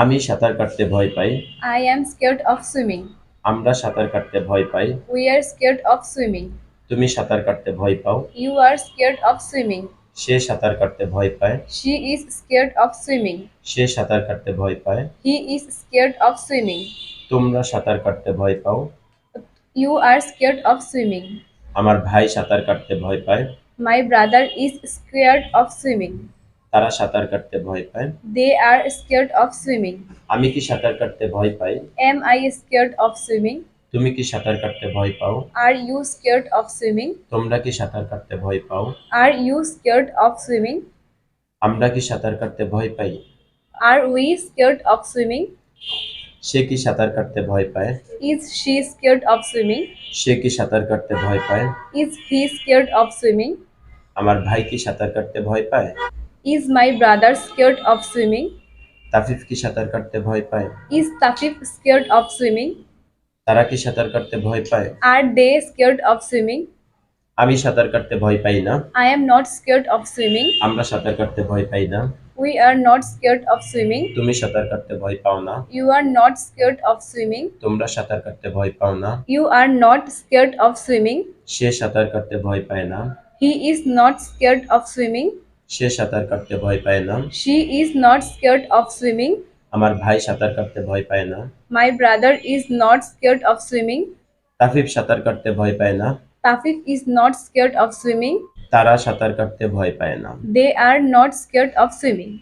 আমি সাঁতার কাটতে ভয় পাই। I am scared of swimming. আমরা সাঁতার কাটতে ভয় পাই। We are scared of swimming. তুমি সাঁতার কাটতে ভয় পাও। You are scared of swimming. সে সাঁতার কাটতে ভয় পায়। She is scared of swimming. সে সাঁতার কাটতে ভয় পায়। He is scared of swimming. তোমরা সাঁতার কাটতে ভয় পাও। You are scared of swimming. আমার ভাই সাঁতার কাটতে ভয় পায়। My brother is scared of swimming. তারা সাঁতার কাটতে ভয় পায়। They are scared of swimming. আমি কি সাঁতার কাটতে ভয় পাই? Am I scared of swimming? তুমি কি সাঁতার কাটতে ভয় পাও? Are you scared of swimming? তোমরা কি সাঁতার কাটতে ভয় পাও? Are you scared of swimming? আমরা কি সাঁতার কাটতে ভয় পাই? Are we scared of swimming? সে কি সাঁতার কাটতে ভয় পায়? Is she scared of swimming? সে কি সাঁতার কাটতে ভয় পায়? Is he scared of swimming? আমার ভাই কি সাঁতার কাটতে ভয় পায়? Is my brother scared of swimming? তাফিফ কি সাঁতার কাটতে ভয় পায়? Is Tafif scared of swimming? তারা কি সাঁতার কাটতে ভয় পায়? Are they scared of swimming? আমি সাঁতার কাটতে ভয় পাই না। I am not scared of swimming. আমরা সাঁতার কাটতে ভয় পাই না। We are not scared of swimming. তুমি সাঁতার কাটতে ভয় পাও না। You are not scared of swimming. তোমরা সাঁতার কাটতে ভয় পাও না। You are not scared of swimming. সে সাঁতার কাটতে ভয় পায় না। He is not scared of swimming. সে সাঁতার কাটতে ভয় পায় না। She is not scared of swimming. আমার ভাই সাঁতার কাটতে ভয় পায় না। My brother is not scared of swimming. তাফিফ সাঁতার কাটতে ভয় পায় না। Tafif is not scared of swimming. তারা সাঁতার কাটতে ভয় পায় না। They are not scared of swimming.